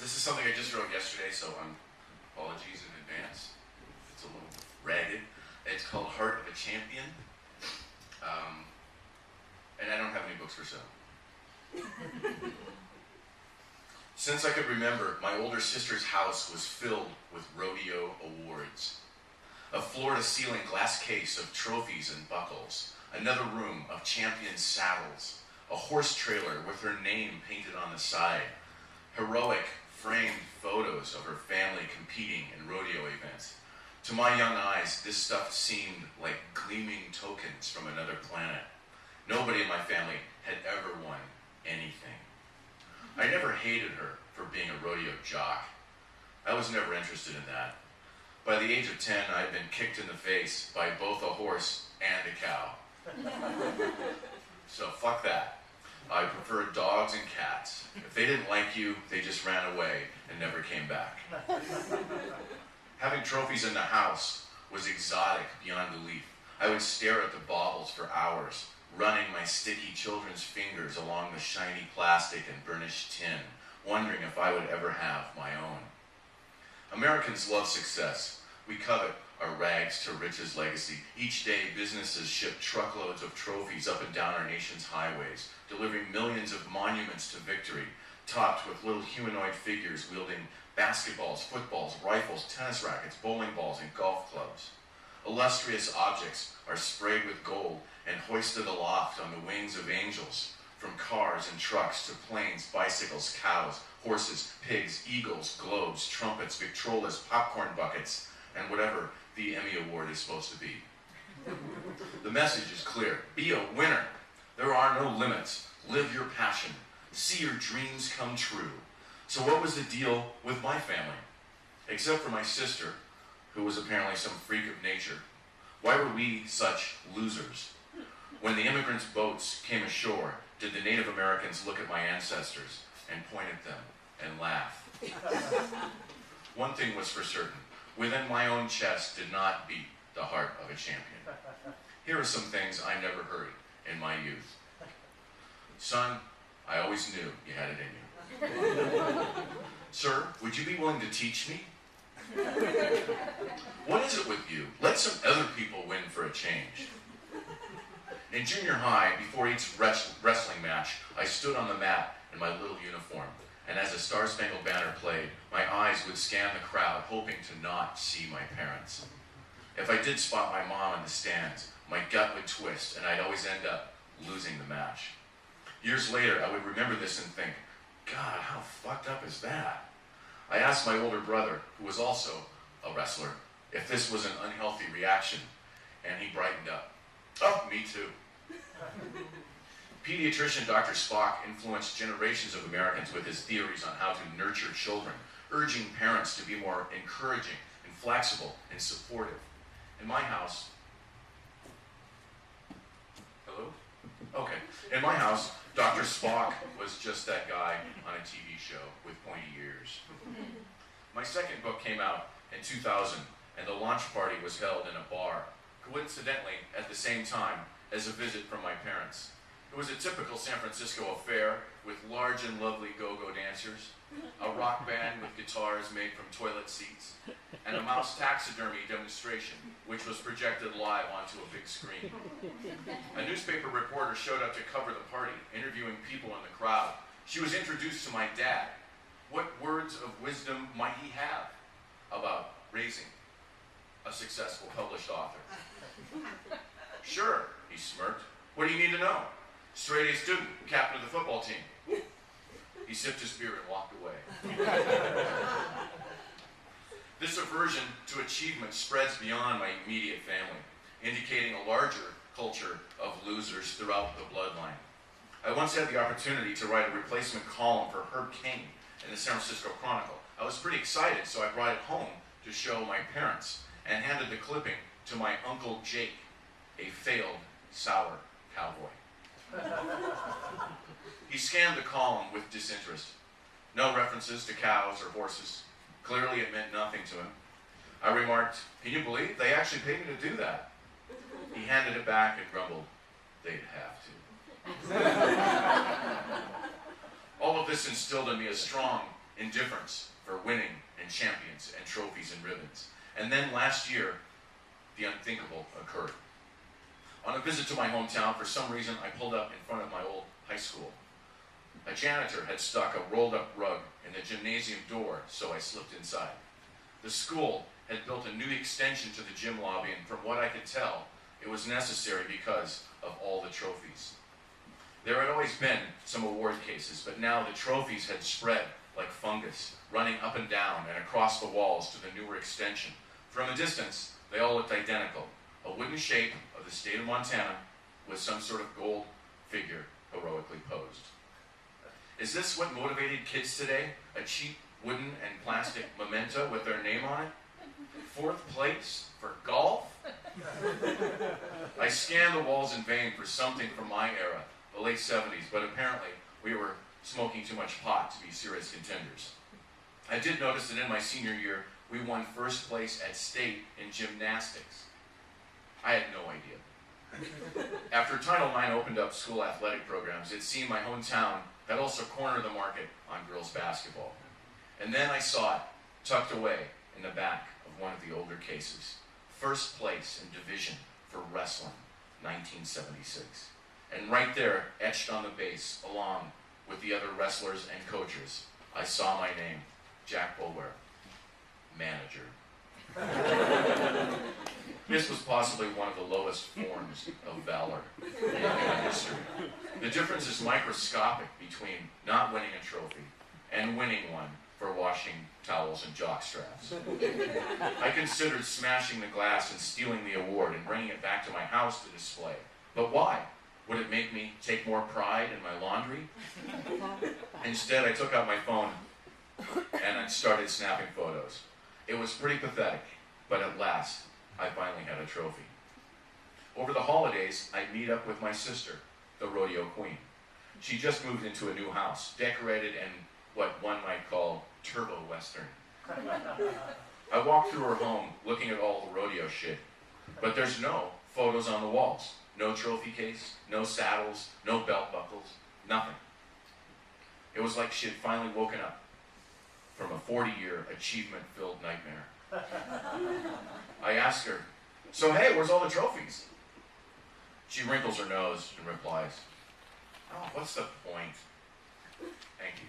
This is something I just wrote yesterday, so apologies in advance. It's a little ragged. It's called Heart of a Champion. And I don't have any books for sale. Since I could remember, my older sister's house was filled with rodeo awards. A floor-to-ceiling glass case of trophies and buckles. Another room of champion saddles. A horse trailer with her name painted on the side. Heroic framed photos of her family competing in rodeo events. To my young eyes, this stuff seemed like gleaming tokens from another planet. Nobody in my family had ever won anything. I never hated her for being a rodeo jock. I was never interested in that. By the age of 10, I had been kicked in the face by both a horse and a cow. So fuck that. I preferred dogs and cats. If they didn't like you, they just ran away and never came back. Having trophies in the house was exotic beyond belief. I would stare at the baubles for hours, running my sticky children's fingers along the shiny plastic and burnished tin, wondering if I would ever have my own. Americans love success. We covet our rags to riches legacy. Each day, businesses ship truckloads of trophies up and down our nation's highways, delivering millions of monuments to victory, topped with little humanoid figures wielding basketballs, footballs, rifles, tennis rackets, bowling balls, and golf clubs. Illustrious objects are sprayed with gold and hoisted aloft on the wings of angels, from cars and trucks to planes, bicycles, cows, horses, pigs, eagles, globes, trumpets, Victrolas, popcorn buckets, and whatever the Emmy Award is supposed to be. The message is clear. Be a winner. There are no limits. Live your passion. See your dreams come true. So what was the deal with my family? Except for my sister, who was apparently some freak of nature. Why were we such losers? When the immigrants' boats came ashore, did the Native Americans look at my ancestors and point at them and laugh? One thing was for certain. Within my own chest did not beat the heart of a champion. Here are some things I never heard in my youth. Son, I always knew you had it in you. Sir, would you be willing to teach me? What is it with you? Let some other people win for a change. In junior high, before each wrestling match, I stood on the mat in my little uniform, and as a Star-Spangled Banner played, my eyes would scan the crowd, hoping to not see my parents. If I did spot my mom in the stands, my gut would twist, and I'd always end up losing the match. Years later, I would remember this and think, God, how fucked up is that? I asked my older brother, who was also a wrestler, if this was an unhealthy reaction, and he brightened up. Oh, me too. Pediatrician Dr. Spock influenced generations of Americans with his theories on how to nurture children, urging parents to be more encouraging and flexible and supportive. In my house, hello? Okay. In my house, Dr. Spock was just that guy on a TV show with pointy ears. My second book came out in 2000, and the launch party was held in a bar, coincidentally at the same time as a visit from my parents. It was a typical San Francisco affair with large and lovely go-go dancers, a rock band with guitars made from toilet seats, and a mouse taxidermy demonstration, which was projected live onto a big screen. A newspaper reporter showed up to cover the party, interviewing people in the crowd. She was introduced to my dad. What words of wisdom might he have about raising a successful published author? Sure, he smirked. What do you need to know? Straight A student, captain of the football team. He sipped his beer and walked away. This aversion to achievement spreads beyond my immediate family, indicating a larger culture of losers throughout the bloodline. I once had the opportunity to write a replacement column for Herb King in the San Francisco Chronicle. I was pretty excited, so I brought it home to show my parents and handed the clipping to my Uncle Jake, a failed sour cowboy. He scanned the column with disinterest. No references to cows or horses. Clearly it meant nothing to him. I remarked, "Can you believe they actually paid me to do that?" He handed it back and grumbled, "They'd have to." All of this instilled in me a strong indifference for winning and champions and trophies and ribbons. And then last year, the unthinkable occurred. On a visit to my hometown, for some reason, I pulled up in front of my old high school. A janitor had stuck a rolled-up rug in the gymnasium door, so I slipped inside. The school had built a new extension to the gym lobby, and from what I could tell, it was necessary because of all the trophies. There had always been some award cases, but now the trophies had spread like fungus, running up and down and across the walls to the newer extension. From a distance, they all looked identical. A wooden shape of the state of Montana with some sort of gold figure heroically posed. Is this what motivated kids today? A cheap wooden and plastic memento with their name on it? 4th place for golf? I scanned the walls in vain for something from my era, the late 70s, but apparently we were smoking too much pot to be serious contenders. I did notice that in my senior year, we won 1st place at state in gymnastics. I had no idea. After Title IX opened up school athletic programs, it seemed my hometown had also cornered the market on girls basketball. And then I saw it tucked away in the back of one of the older cases. 1st place in division for wrestling, 1976. And right there, etched on the base, along with the other wrestlers and coaches, I saw my name, Jack Boulware, manager. This was possibly one of the lowest forms of valor in human history. The difference is microscopic between not winning a trophy and winning one for washing towels and jock straps. I considered smashing the glass and stealing the award and bringing it back to my house to display. But why? Would it make me take more pride in my laundry? Instead, I took out my phone and I started snapping photos. It was pretty pathetic, but at last, I finally had a trophy. Over the holidays, I'd meet up with my sister, the rodeo queen. She just moved into a new house, decorated in what one might call turbo-western. I walked through her home looking at all the rodeo shit, but there's no photos on the walls. No trophy case, no saddles, no belt buckles, nothing. It was like she had finally woken up from a 40-year achievement-filled nightmare. I asked her, "So hey, where's all the trophies?" She wrinkles her nose and replies, "Oh, what's the point? Thank you."